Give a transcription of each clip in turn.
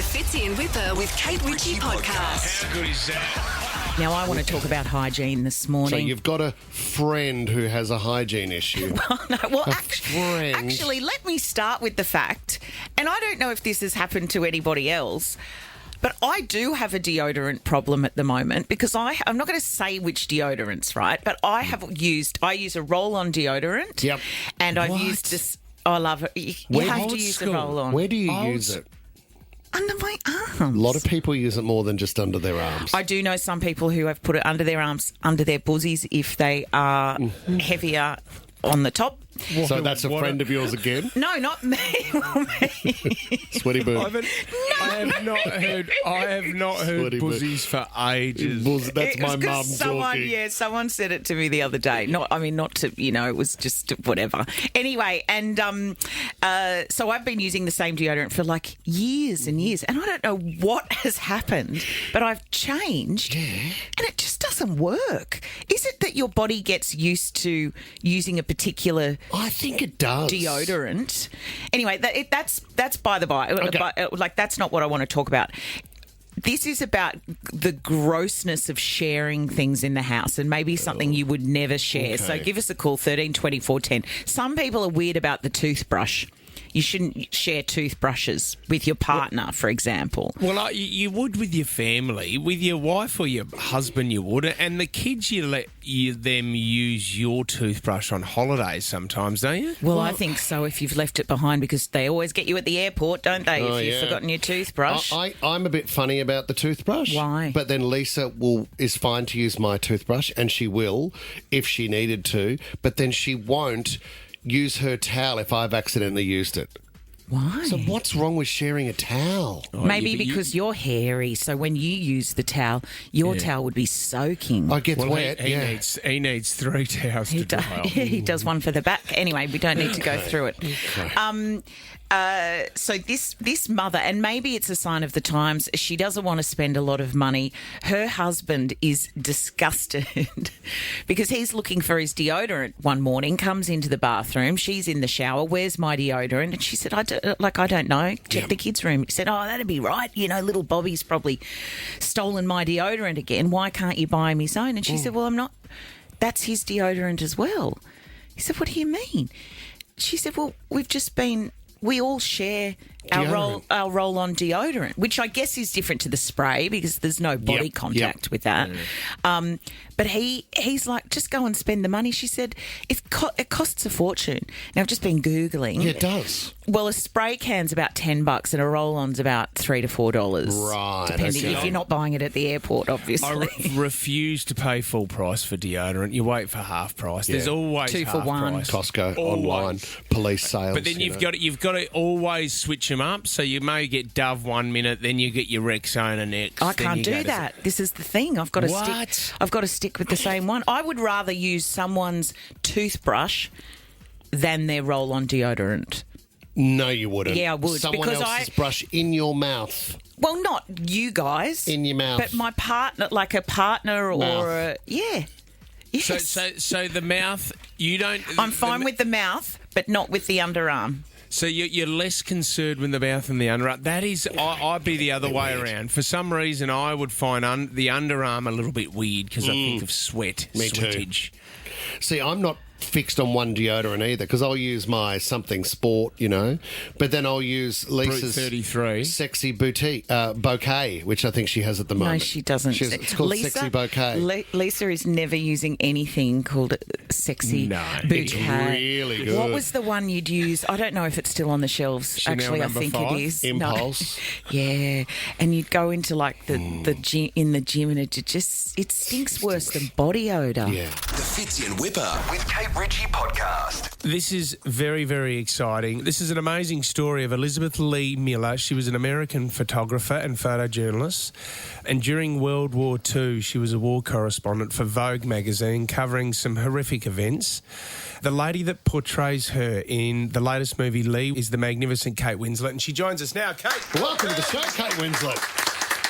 Fitzy and Whipper with Kate Ritchie podcast. How good is that? Now, I want to talk about hygiene this morning. So you've got a friend who has a hygiene issue. Actually, let me start with the fact, and I don't know if this has happened to anybody else, but I do have a deodorant problem at the moment because I'm not going to say which deodorants, right? But I use a roll-on deodorant. Yep. And I've used this. I love it. You have to use a roll-on. Where do you use it? Under my arms. A lot of people use it more than just under their arms. I do know some people who have put it under their arms, under their bosoms if they are heavier on the top. So that's a friend of yours again? No, not me. Sweaty boo. I have not heard buzzies for ages. That's my mum talking. Yeah, someone said it to me the other day. Not to, it was just whatever. Anyway, and so I've been using the same deodorant for like years and years, and I don't know what has happened, but I've changed, and it just doesn't work. Is it that your body gets used to using a particular... I think it does. Deodorant. Anyway, that's by the by. Okay. Like, that's not what I want to talk about. This is about the grossness of sharing things in the house and maybe something you would never share. Okay. So give us a call, 13 24 10. Some people are weird about the toothbrush. You shouldn't share toothbrushes with your partner, for example. Well, you would with your family. With your wife or your husband, you would. And the kids, you let them use your toothbrush on holidays sometimes, don't you? Well, I think so if you've left it behind, because they always get you at the airport, don't they, if you've forgotten your toothbrush. I'm a bit funny about the toothbrush. Why? But then Lisa is fine to use my toothbrush, and she will if she needed to, but then she won't use her towel if I've accidentally used it. Why? So what's wrong with sharing a towel? Maybe because you're hairy, so when you use the towel, your towel would be soaking. I get wet. He needs 3 towels to dry off. He does one for the back. Anyway, we don't need to go through it. Okay. So this mother, and maybe it's a sign of the times, she doesn't want to spend a lot of money. Her husband is disgusted because he's looking for his deodorant one morning, comes into the bathroom, she's in the shower, where's my deodorant? And she said, I don't know, check the kids' room. He said, oh, that'd be right. Little Bobby's probably stolen my deodorant again. Why can't you buy him his own? And she said, well, I'm not. That's his deodorant as well. He said, what do you mean? She said, well, we all share our roll-on deodorant, which I guess is different to the spray because there's no body contact with that. But he's like, just go and spend the money. She said, it costs a fortune. Now, I've just been Googling. Yeah, it does. Well, a spray can's about $10 and a roll-on's about $3 to $4. Right. Depending if you're not buying it at the airport, obviously. I refuse to pay full price for deodorant. You wait for half price. Yeah. There's always 2 for half $1. price. Costco, Always. online, police sales. But then you've got to always switch them up. So you may get Dove 1 minute, then you get your Rexona next. I can't do that. This is the thing. I've got to stick with the same one. I would rather use someone's toothbrush than their roll-on deodorant. No, you wouldn't. Yeah, I would. Someone else's brush in your mouth. Well, not you guys. In your mouth. But my partner, like a partner or yeah. Yes. So the mouth, you don't... I'm fine with the mouth, but not with the underarm. So you're less concerned with the mouth and the underarm. That is, I'd be the other way around. For some reason, I would find the underarm a little bit weird because I think of sweatage. Too. See, I'm not fixed on one deodorant either because I'll use my something sport, but then I'll use Lisa's Brute 33 sexy boutique bouquet, which I think she has at the moment. No, she doesn't. It's called Lisa, sexy bouquet. Lisa is never using anything called sexy bouquet. It's really good. What was the one you'd use? I don't know if it's still on the shelves. Chanel Actually, I think 5? it is. Impulse. No. Yeah, and you'd go into like the gym, in the gym, and it stinks worse than body odour. Yeah. The Fitzy and Whipper with Kate Ritchie podcast. This is very, very exciting. This is an amazing story of Elizabeth Lee Miller. She was an American photographer and photojournalist. And during World War II, she was a war correspondent for Vogue magazine, covering some horrific events. The lady that portrays her in the latest movie, Lee, is the magnificent Kate Winslet. And she joins us now. Kate. Welcome to the show, Kate Winslet.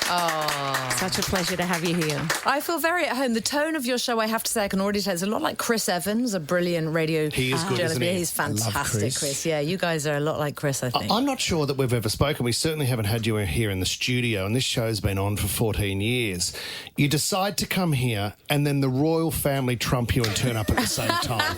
Such a pleasure to have you here. I feel very at home. The tone of your show, I have to say, I can already tell, it's a lot like Chris Evans, a brilliant radio He is good, journalist. isn't he? He's fantastic, Chris. Yeah, you guys are a lot like Chris, I think. I'm not sure that we've ever spoken. We certainly haven't had you here in the studio, and this show's been on for 14 years. You decide to come here, and then the royal family trump you and turn up at the same time.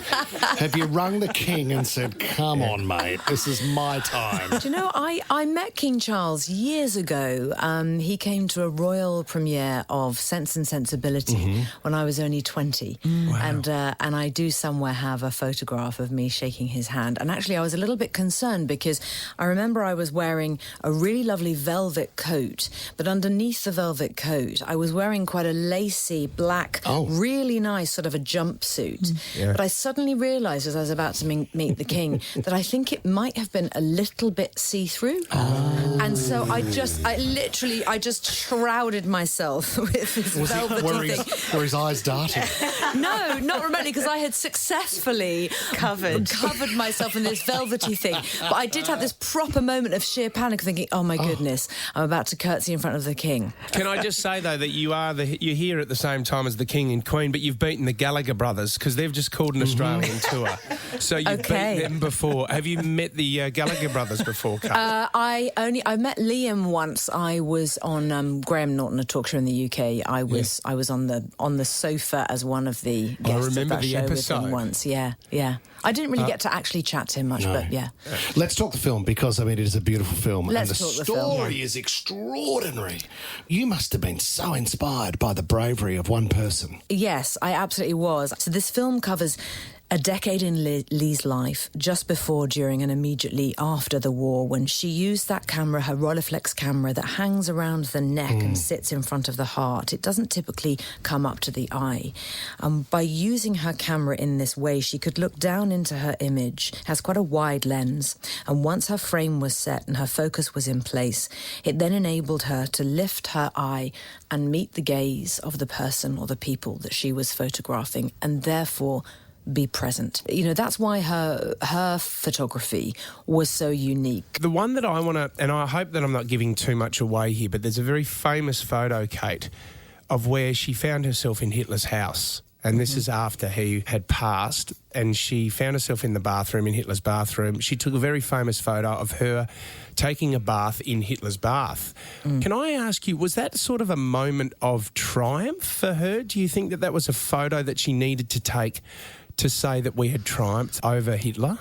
Have you rung the king and said, come on, mate, this is my time? Do you know, I met King Charles years ago. He came to a royal premiere of Sense and Sensibility when I was only 20. And I do somewhere have a photograph of me shaking his hand. And actually, I was a little bit concerned because I remember I was wearing a really lovely velvet coat, but underneath the velvet coat, I was wearing quite a lacy, black, really nice sort of a jumpsuit. But I suddenly realised as I was about to meet the king that I think it might have been a little bit see-through. And so I just shrouded myself with this velvety thing. Were his eyes darting? No, not remotely, because I had successfully covered myself in this velvety thing. But I did have this proper moment of sheer panic, thinking, oh my goodness, I'm about to curtsy in front of the king. Can I just say, though, that you're here at the same time as the King and Queen, but you've beaten the Gallagher brothers because they've just called an Australian tour. So you've beaten them before. Have you met the Gallagher brothers before, Kate? I met Liam once. I was on Graham Norton, a talk show in the UK. I was on the sofa as one of the guests. I remember of that the show episode. with him once. Yeah. I didn't really get to actually chat to him much, but yeah. Let's talk the film, because, I mean, it is a beautiful film. Let's and the talk the film, story is extraordinary. You must have been so inspired by the bravery of one person. Yes, I absolutely was. So this film covers a decade in Lee's life, just before, during and immediately after the war, when she used that camera, her Rolleiflex camera that hangs around the neck and sits in front of the heart. It doesn't typically come up to the eye. By using her camera in this way, she could look down into her image. It has quite a wide lens. And once her frame was set and her focus was in place, it then enabled her to lift her eye and meet the gaze of the person or the people that she was photographing, and therefore be present. You know, that's why her photography was so unique. The one that I want to, and I hope that I'm not giving too much away here, but there's a very famous photo, Kate, of where she found herself in Hitler's house. And this is after he had passed, and she found herself in the bathroom, in Hitler's bathroom. She took a very famous photo of her taking a bath in Hitler's bath. Can I ask you, was that sort of a moment of triumph for her? Do you think that that was a photo that she needed to take to say that we had triumphed over Hitler?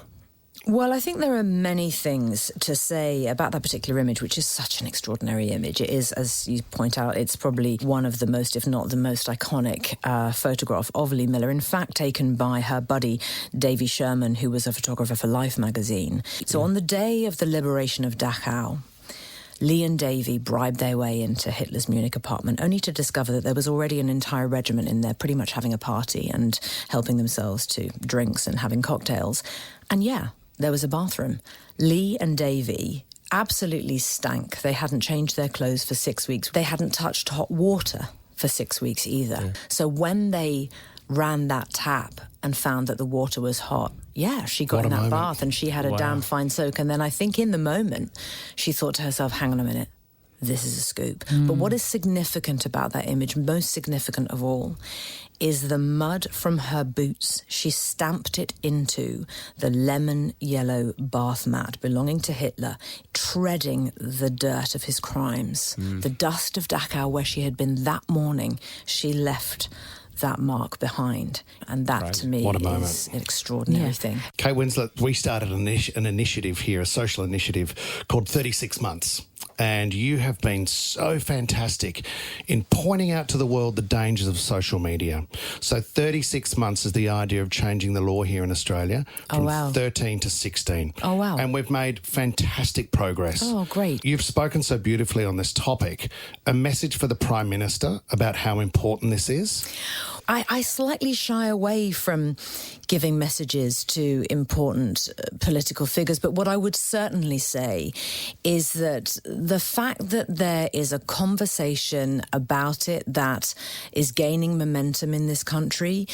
Well, I think there are many things to say about that particular image, which is such an extraordinary image. It is, as you point out, it's probably one of the most, if not the most iconic photograph of Lee Miller, in fact, taken by her buddy, Davy Sherman, who was a photographer for Life magazine. So on the day of the liberation of Dachau, Lee and Davy bribed their way into Hitler's Munich apartment, only to discover that there was already an entire regiment in there pretty much having a party and helping themselves to drinks and having cocktails. And yeah, there was a bathroom. Lee and Davy absolutely stank. They hadn't changed their clothes for 6 weeks. They hadn't touched hot water for 6 weeks either. Yeah. So when they ran that tap and found that the water was hot, she got in that bath and she had a damn fine soak. And then I think in the moment, she thought to herself, hang on a minute, this is a scoop. But what is significant about that image, most significant of all, is the mud from her boots. She stamped it into the lemon yellow bath mat belonging to Hitler, treading the dirt of his crimes. The dust of Dachau, where she had been that morning, she left that mark behind. And that, to me, is an extraordinary thing. Kate Winslet, we started an initiative here, a social initiative called 36 Months. And you have been so fantastic in pointing out to the world the dangers of social media. So 36 months is the idea of changing the law here in Australia from 13 to 16. Oh, wow. And we've made fantastic progress. Oh, great. You've spoken so beautifully on this topic. A message for the Prime Minister about how important this is? I slightly shy away from giving messages to important political figures, but what I would certainly say is that the fact that there is a conversation about it that is gaining momentum in this country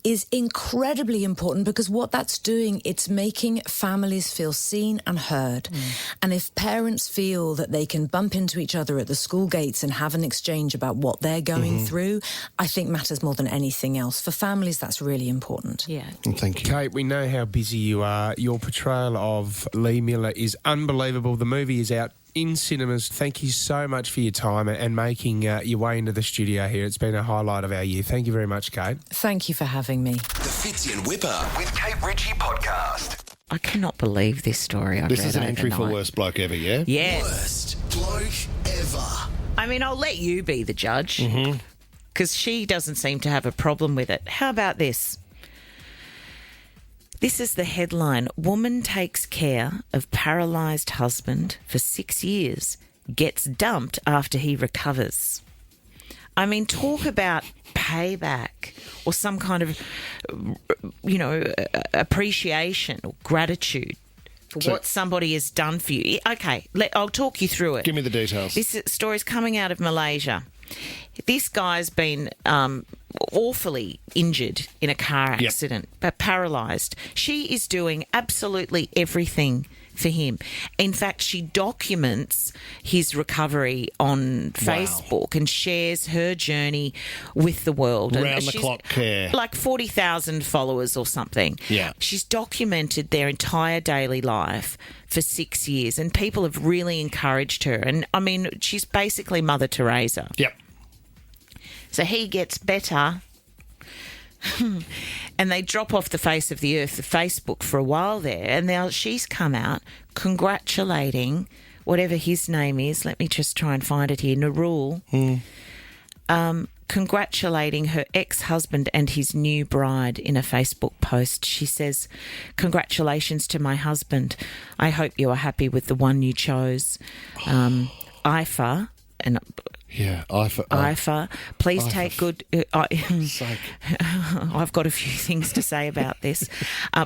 is incredibly important, because what that's doing, it's making families feel seen and heard. And if parents feel that they can bump into each other at the school gates and have an exchange about what they're going through, I think matters more than anything else. For families, that's really important. Yeah. Thank you. Kate, we know how busy you are. Your portrayal of Lee Miller is unbelievable. The movie is out in cinemas. Thank you so much for your time and making your way into the studio here. It's been a highlight of our year. Thank you very much, Kate. Thank you for having me. The Fitzy and Whipper with Kate Ritchie podcast. I cannot believe this story. This is an entry for worst bloke ever, yeah? Yes. Worst bloke ever. I mean, I'll let you be the judge, because she doesn't seem to have a problem with it. How about this? This is the headline. Woman takes care of paralysed husband for 6 years, gets dumped after he recovers. I mean, talk about payback or some kind of, appreciation or gratitude for what somebody has done for you. Okay, I'll talk you through it. Give me the details. This story's coming out of Malaysia. This guy's been awfully injured in a car accident, but paralysed. She is doing absolutely everything for him. In fact, she documents his recovery on Facebook and shares her journey with the world. Round-the-clock care. Like 40,000 followers or something. Yeah. She's documented their entire daily life for 6 years, and people have really encouraged her. And, I mean, she's basically Mother Teresa. Yep. So he gets better and they drop off the face of the earth, the Facebook, for a while there. And now she's come out congratulating whatever his name is. Let me just try and find it here. Narul. Congratulating her ex-husband and his new bride in a Facebook post. She says, "Congratulations to my husband. I hope you are happy with the one you chose. IFA." And IFA, please take good... I've got a few things to say about this.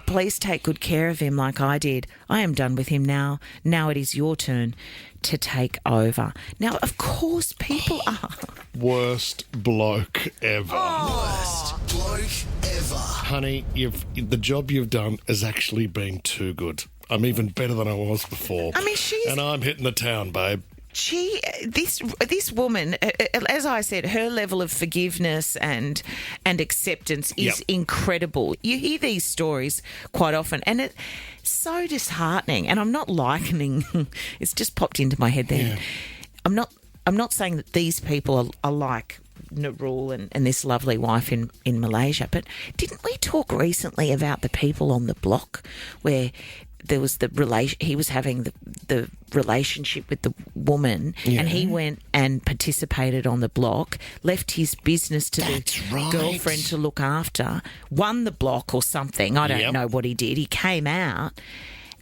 Please take good care of him like I did. I am done with him now. Now it is your turn to take over. Now, of course, people are... Worst bloke ever. Worst bloke ever. Honey, the job you've done has actually been too good. I'm even better than I was before. I mean, And I'm hitting the town, babe. This woman, as I said, her level of forgiveness and acceptance is incredible. You hear these stories quite often, and it's so disheartening. And I'm not likening; it's just popped into my head then. Yeah. I'm not saying that these people are like Narul and this lovely wife in Malaysia, but didn't we talk recently about the people on the block where there was he was having the relationship with the woman, and he went and participated on the block, left his business to the girlfriend to look after, won the block or something. I don't know what he did. He came out,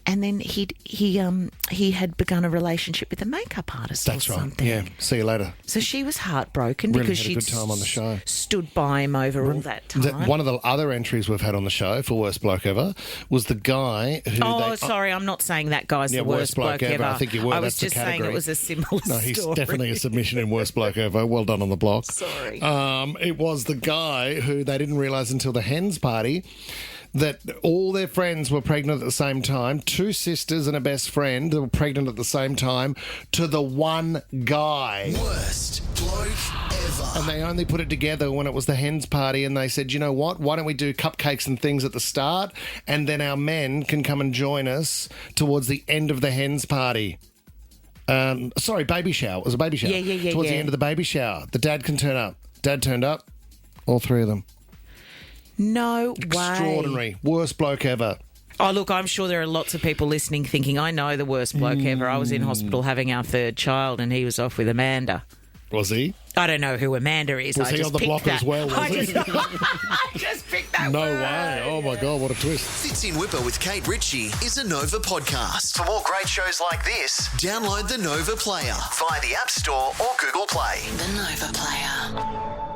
and then he had begun a relationship with a makeup artist or something. Yeah. See you later. So she was heartbroken Really because had a she'd good time on the show. stood by him over all that time. One of the other entries we've had on the show for worst bloke ever was the guy who... sorry, I'm not saying that guy's the worst bloke ever. I think you were. I was That's the just saying category. it was a similar No, he's story. definitely a submission in worst bloke ever. Well done on the block. Sorry. It was the guy who they didn't realise until the hens party that all their friends were pregnant at the same time. Two sisters and a best friend that were pregnant at the same time to the one guy. Worst bloke ever. And they only put it together when it was the hens party, and they said, you know what, why don't we do cupcakes and things at the start, and then our men can come and join us towards the end of the hens party. Baby shower. It was a baby shower. Yeah. Towards the end of the baby shower. The dad can turn up. Dad turned up. All three of them. No way. Extraordinary. Worst bloke ever. Oh, look, I'm sure there are lots of people listening thinking, I know the worst bloke ever. I was in hospital having our third child and he was off with Amanda. Was he? I don't know who Amanda is. Was I he just on the picked block that. as well, was I he? just picked that No word. way. Oh, my God, what a twist. Fitzy and Whipper with Kate Ritchie is a Nova podcast. For more great shows like this, download the Nova Player via the App Store or Google Play. The Nova Player.